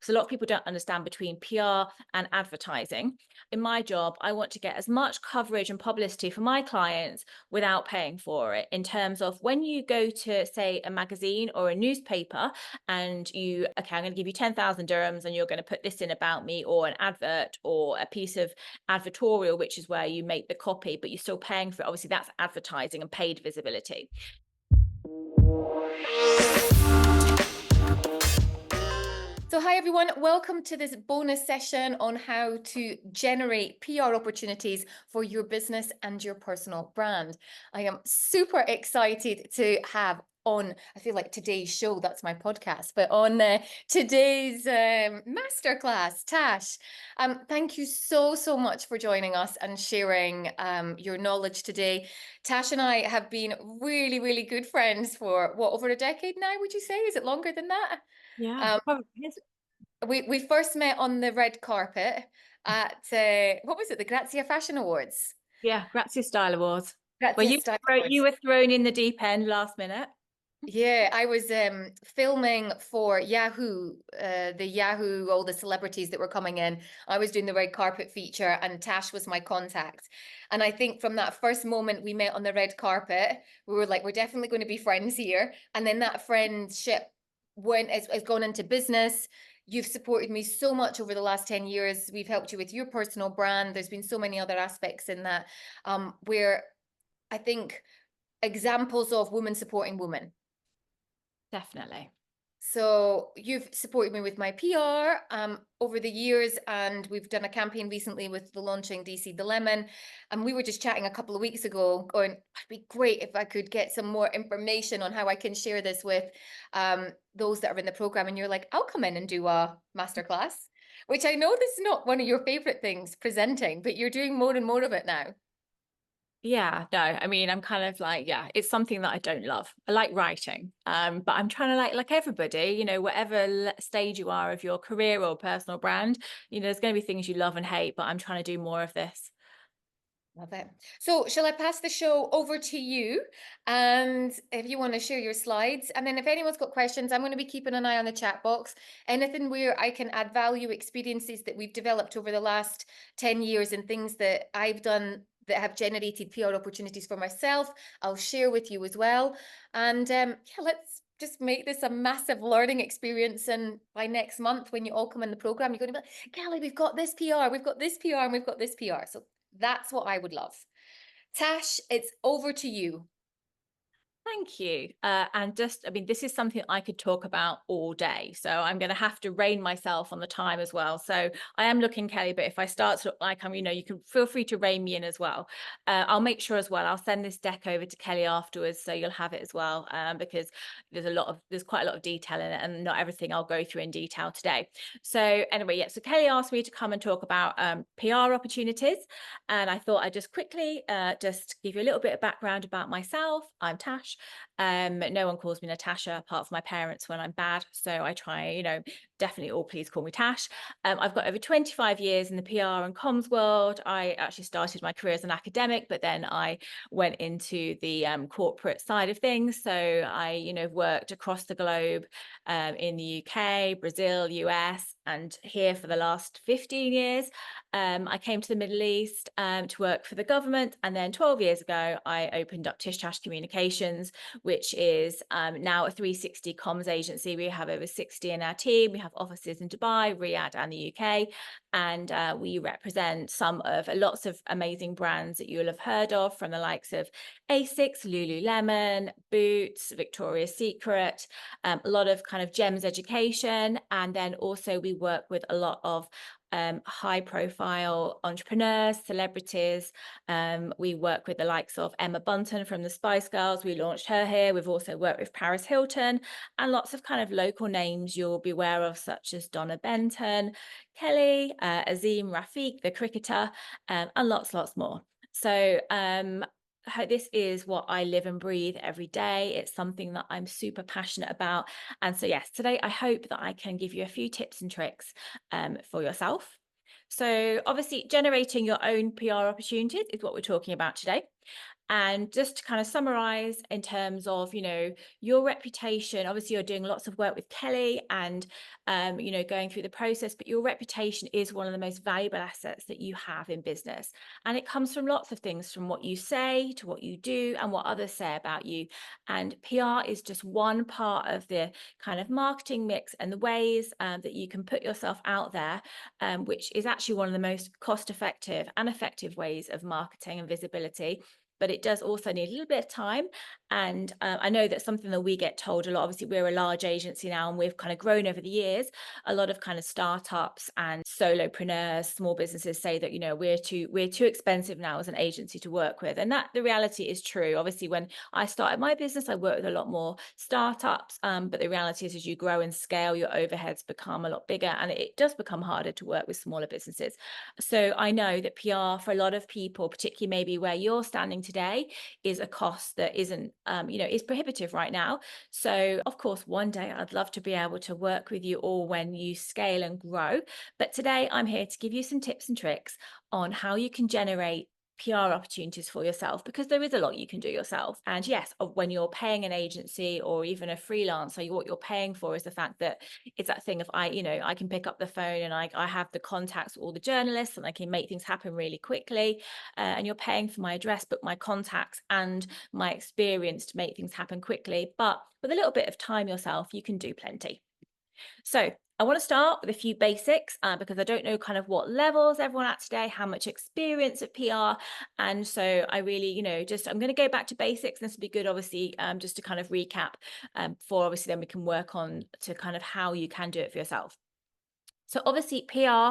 because a lot of people don't understand between PR and advertising. In my job, I want to get as much coverage and publicity for my clients without paying for it. In terms of when you go to, say, a magazine or a newspaper, and okay, I'm going to give you 10,000 dirhams and you're going to put this in about me, or an advert or a piece of advertorial, which is where you make the copy, but you're still paying for it. Obviously, that's advertising and paid visibility. So hi everyone, welcome to this bonus session on how to generate PR opportunities for your business and your personal brand. I am super excited to have on, I feel like today's show, that's my podcast, but on today's masterclass, Tash. Thank you so much for joining us and sharing your knowledge today. Tash and I have been really good friends for what, over a decade now, would you say? Is it longer than that? Yeah, Um, probably is. we first met on the red carpet at what was it, the Grazia Fashion Awards? Yeah, Grazia Style Awards. Where Grazia Style you Awards. were thrown in the deep end last minute. Yeah, I was filming for Yahoo, the Yahoo, all the celebrities that were coming in. I was doing the red carpet feature, and Tash was my contact. And I think from that first moment we met on the red carpet, we were like, we're definitely going to be friends here. And then that friendship has gone into business. You've supported me so much over the last 10 years. We've helped you with your personal brand. There's been so many other aspects in that, where I think examples of women supporting women. Definitely. So you've supported me with my PR over the years, and we've done a campaign recently with the launching DC the Lemon. And we were just chatting a couple of weeks ago going, it'd be great if I could get some more information on how I can share this with those that are in the program. And you're like, I'll come in and do a masterclass, which I know this is not one of your favorite things, presenting, but you're doing more and more of it now. Yeah, no, I mean, I'm kind of like, yeah, it's something that I don't love. I like writing, but I'm trying to like everybody, whatever stage you are of your career or personal brand, there's going to be things you love and hate, but I'm trying to do more of this. Love it. So shall I pass the show over to you? And if you want to share your slides, and then if anyone's got questions, I'm going to be keeping an eye on the chat box. Anything where I can add value, experiences that we've developed over the last 10 years and things that I've done that have generated PR opportunities for myself, I'll share with you as well. And yeah, let's just make this a massive learning experience. And by next month, when you all come in the program, you're going to be like, Kelly, we've got this PR, we've got this PR, and we've got this PR. So that's what I would love. Tash, it's over to you. Thank you. And just, I mean, this is something I could talk about all day. So I'm going to have to rein myself on the time as well. So I am looking, Kelly, but if I start to look like you can feel free to rein me in as well. I'll make sure as well. I'll send this deck over to Kelly afterwards, so you'll have it as well, because there's quite a lot of detail in it, and not everything I'll go through in detail today. So anyway, yeah. So Kelly asked me to come and talk about PR opportunities, and I thought I'd just quickly just give you a little bit of background about myself. I'm Tash. No one calls me Natasha apart from my parents when I'm bad. So I try, definitely all please call me Tash. I've got over 25 years in the PR and comms world. I actually started my career as an academic, but then I went into the corporate side of things. So I, worked across the globe, in the UK, Brazil, US, and here for the last 15 years. I came to the Middle East to work for the government. And then 12 years ago, I opened up TishTash Communications, which is now a 360 comms agency. We have over 60 in our team. We have offices in Dubai, Riyadh, and the UK. And we represent lots of amazing brands that you'll have heard of, from the likes of Asics, Lululemon, Boots, Victoria's Secret, a lot of kind of GEMS education. And then also we work with a lot of high profile entrepreneurs, celebrities. We work with the likes of Emma Bunton from the Spice Girls. We launched her here. We've also worked with Paris Hilton, and lots of kind of local names you'll be aware of, such as Donna Benton, Kelly, Azim Rafiq, the cricketer, and lots more. So this is what I live and breathe every day. It's something that I'm super passionate about. And so yes, today I hope that I can give you a few tips and tricks for yourself. So obviously generating your own PR opportunities is what we're talking about today. And just to kind of summarize in terms of, your reputation, obviously you're doing lots of work with Kelly and, going through the process, but your reputation is one of the most valuable assets that you have in business. And it comes from lots of things, from what you say to what you do and what others say about you. And PR is just one part of the kind of marketing mix and the ways that you can put yourself out there, which is actually one of the most cost effective and effective ways of marketing and visibility. But it does also need a little bit of time. And I know that's something that we get told a lot. Obviously, we're a large agency now and we've kind of grown over the years. A lot of kind of startups and solopreneurs, small businesses say that, we're too expensive now as an agency to work with. And that the reality is true. Obviously, when I started my business, I worked with a lot more startups. But the reality is, as you grow and scale, your overheads become a lot bigger and it does become harder to work with smaller businesses. So I know that PR for a lot of people, particularly maybe where you're standing today, is a cost that isn't, is prohibitive right now. So of course, one day I'd love to be able to work with you all when you scale and grow. But today I'm here to give you some tips and tricks on how you can generate PR opportunities for yourself, because there is a lot you can do yourself. And yes, when you're paying an agency or even a freelancer, what you're paying for is the fact that it's that thing of I can pick up the phone and I have the contacts with all the journalists and I can make things happen really quickly. And you're paying for my address, but my contacts and my experience to make things happen quickly. But with a little bit of time yourself, you can do plenty. So I want to start with a few basics because I don't know kind of what levels everyone at today, how much experience of PR. And so I really, I'm going to go back to basics. This will be good, obviously, just to kind of recap for obviously then we can work on to kind of how you can do it for yourself. So obviously PR,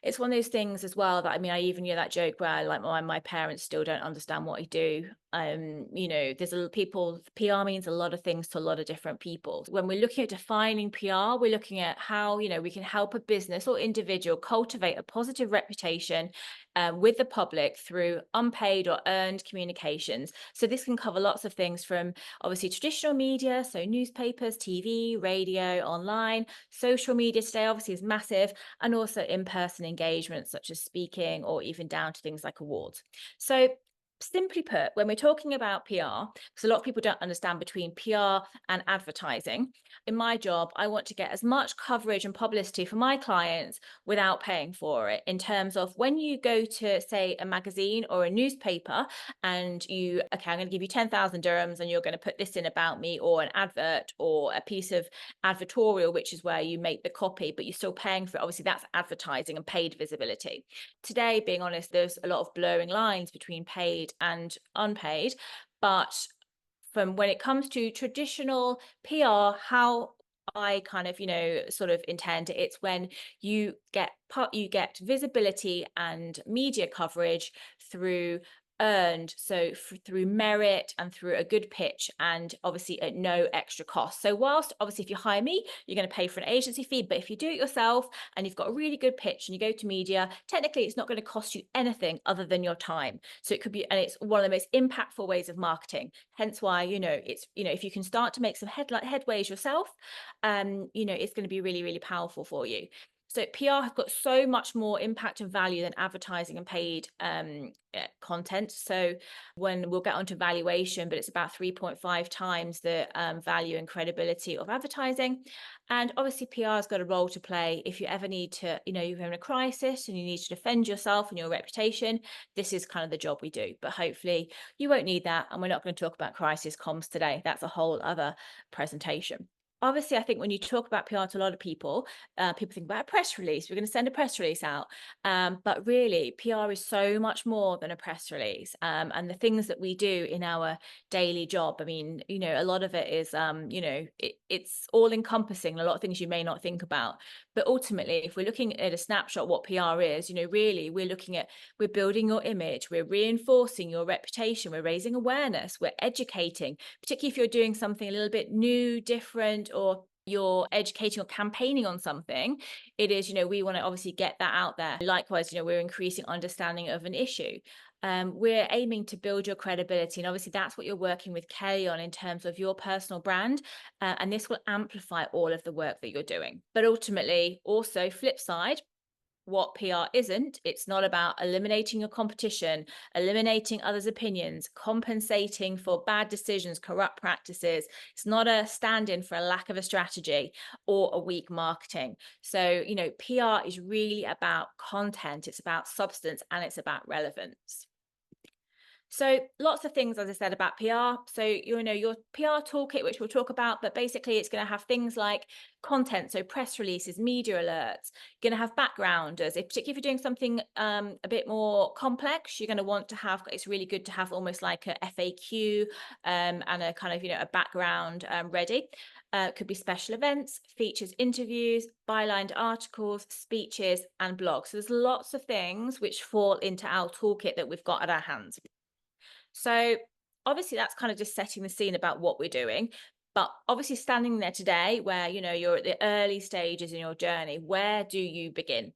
it's one of those things as well that, I even hear that joke where like my parents still don't understand what I do. There's a lot of people, PR means a lot of things to a lot of different people. When we're looking at defining PR, we're looking at how, we can help a business or individual cultivate a positive reputation with the public through unpaid or earned communications. So this can cover lots of things from obviously traditional media, so newspapers, TV, radio, online, social media today obviously is massive, and also in-person engagement such as speaking or even down to things like awards. So simply put, when we're talking about PR, because a lot of people don't understand between PR and advertising, in my job, I want to get as much coverage and publicity for my clients without paying for it. In terms of when you go to, say, a magazine or a newspaper and I'm going to give you 10,000 dirhams and you're going to put this in about me, or an advert or a piece of advertorial, which is where you make the copy, but you're still paying for it. Obviously, that's advertising and paid visibility. Today, being honest, there's a lot of blurring lines between paid and unpaid, but from when it comes to traditional PR, how I kind of, sort of intend it, it's when you get visibility and media coverage through earned, so through merit and through a good pitch, and obviously at no extra cost. So whilst obviously if you hire me, you're going to pay for an agency fee, but if you do it yourself and you've got a really good pitch and you go to media, technically it's not going to cost you anything other than your time. So it could be, and it's one of the most impactful ways of marketing. Hence why, it's, if you can start to make some headways yourself, it's going to be really, really powerful for you. So PR has got so much more impact and value than advertising and paid content. So when we'll get onto valuation, but it's about 3.5 times the value and credibility of advertising. And obviously PR has got a role to play if you ever need to, you're in a crisis and you need to defend yourself and your reputation. This is kind of the job we do, but hopefully you won't need that. And we're not going to talk about crisis comms today. That's a whole other presentation. Obviously, I think when you talk about PR to a lot of people, people think about a press release. We're going to send a press release out. But really, PR is so much more than a press release. And the things that we do in our daily job, a lot of it is, it's all encompassing, a lot of things you may not think about. But ultimately, if we're looking at a snapshot, what PR is, really, we're building your image, we're reinforcing your reputation, we're raising awareness, we're educating, particularly if you're doing something a little bit new, different, or you're educating or campaigning on something. It is, we want to obviously get that out there. Likewise, we're increasing understanding of an issue. We're aiming to build your credibility, and obviously that's what you're working with Kelly on in terms of your personal brand, and this will amplify all of the work that you're doing. But ultimately, also flip side, what PR isn't. It's not about eliminating your competition, eliminating others' opinions, compensating for bad decisions, corrupt practices. It's not a stand-in for a lack of a strategy or a weak marketing. So, PR is really about content, it's about substance, and it's about relevance. So lots of things, as I said, about PR. So, your PR toolkit, which we'll talk about, but basically it's going to have things like content. So press releases, media alerts, you're going to have backgrounders. Particularly if you're doing something a bit more complex, you're going to want to have, it's really good to have almost like a FAQ and a kind of, a background ready. Could be special events, features, interviews, bylined articles, speeches, and blogs. So there's lots of things which fall into our toolkit that we've got at our hands. So obviously that's kind of just setting the scene about what we're doing. But obviously standing there today where, you're at the early stages in your journey, where do you begin?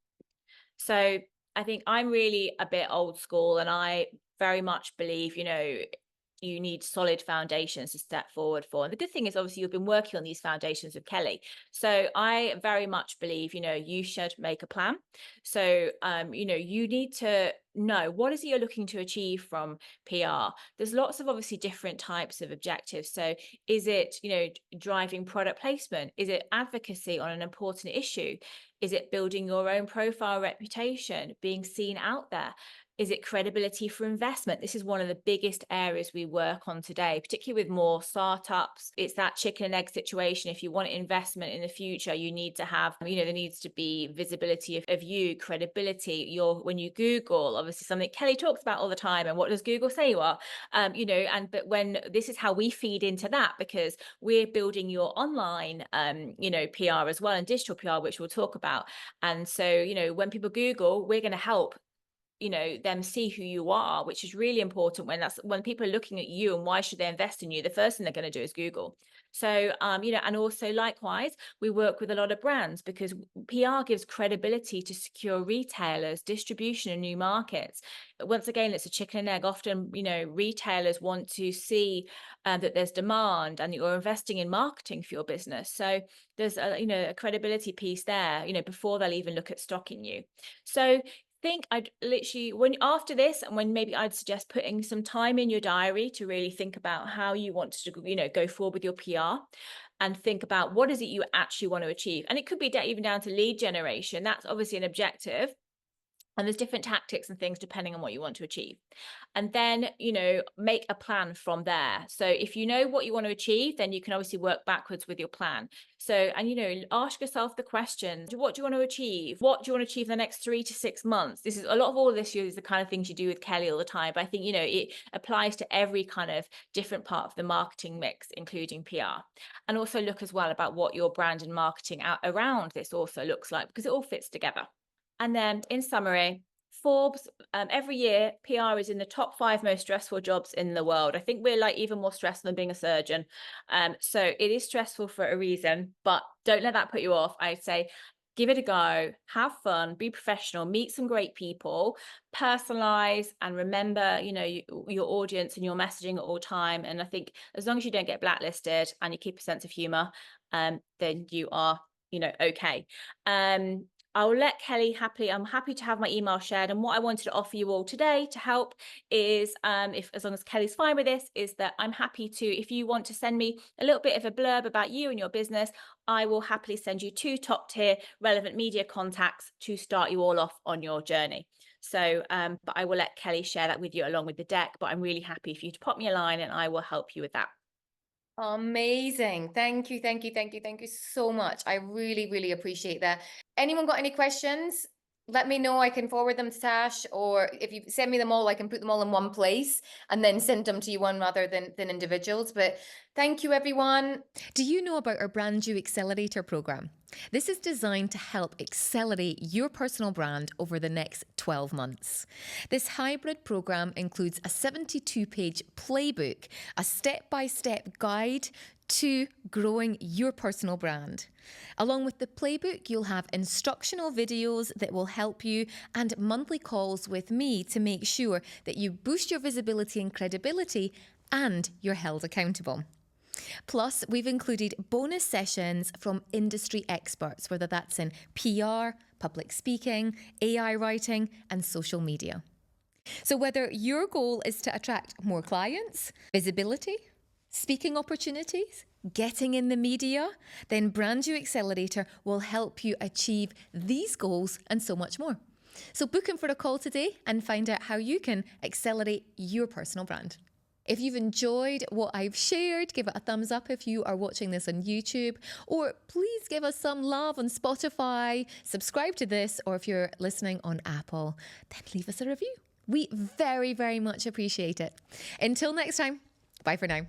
So I think I'm really a bit old school, and I very much believe, you need solid foundations to step forward for. And the good thing is, obviously, you've been working on these foundations with Kelly. So I very much believe, you should make a plan. So, you need to know what is it you're looking to achieve from PR. There's lots of obviously different types of objectives. So is it, driving product placement? Is it advocacy on an important issue? Is it building your own profile reputation, being seen out there? Is it credibility for investment? This is one of the biggest areas we work on today, particularly with more startups. It's that chicken and egg situation. If you want investment in the future, you need to have, there needs to be visibility of you, credibility. When you Google, obviously something Kelly talks about all the time. And what does Google say you are? But when this is how we feed into that, because we're building your online, PR as well, and digital PR, which we'll talk about. And so, when people Google, we're going to help them see who you are, which is really important when people are looking at you and why should they invest in you. The first thing they're going to do is Google. So, and also likewise, we work with a lot of brands because PR gives credibility to secure retailers, distribution in new markets. Once again, it's a chicken and egg. Often, retailers want to see that there's demand and you're investing in marketing for your business. So there's a credibility piece there, before they'll even look at stocking you. So think I'd literally, when after this, and when maybe I'd suggest putting some time in your diary to really think about how you want to, go forward with your PR, and think about what is it you actually want to achieve. And it could be even down to lead generation. That's obviously an objective. And there's different tactics and things depending on what you want to achieve. And then, make a plan from there. So if you know what you want to achieve, then you can obviously work backwards with your plan. So, and, ask yourself the questions. What do you want to achieve? What do you want to achieve in the next 3 to 6 months? This is a lot of all of this is the kind of things you do with Kelly all the time. But I think, it applies to every kind of different part of the marketing mix, including PR. And also look as well about what your brand and marketing around this also looks like, because it all fits together. And then in summary, Forbes, every year, PR is in the top 5 most stressful jobs in the world. I think we're like even more stressed than being a surgeon. So it is stressful for a reason, but don't let that put you off. I'd say give it a go, have fun, be professional, meet some great people, personalize, and remember, your audience and your messaging at all time. And I think as long as you don't get blacklisted and you keep a sense of humor, then you are, okay. I'll let Kelly I'm happy to have my email shared. And what I wanted to offer you all today to help is, as long as Kelly's fine with this, is that I'm happy to, if you want to send me a little bit of a blurb about you and your business, I will happily send you 2 top tier relevant media contacts to start you all off on your journey. So, but I will let Kelly share that with you along with the deck, but I'm really happy for you to pop me a line and I will help you with that. Amazing. Thank you. Thank you. Thank you. Thank you so much. I really, really appreciate that. Anyone got any questions? Let me know. I can forward them to Tash, or if you send me them all, I can put them all in one place and then send them to you one rather than individuals. But thank you, everyone. Do you know about our Brand YOU Accelerator program? This is designed to help accelerate your personal brand over the next 12 months. This hybrid program includes a 72-page playbook, a step-by-step guide to growing your personal brand. Along with the playbook, you'll have instructional videos that will help you and monthly calls with me to make sure that you boost your visibility and credibility and you're held accountable. Plus, we've included bonus sessions from industry experts, whether that's in PR, public speaking, AI writing, and social media. So whether your goal is to attract more clients, visibility, speaking opportunities, getting in the media, then Brand YOU Accelerator will help you achieve these goals and so much more. So book in for a call today and find out how you can accelerate your personal brand. If you've enjoyed what I've shared, give it a thumbs up if you are watching this on YouTube, or please give us some love on Spotify, subscribe to this, or if you're listening on Apple, then leave us a review. We very, very much appreciate it. Until next time, bye for now.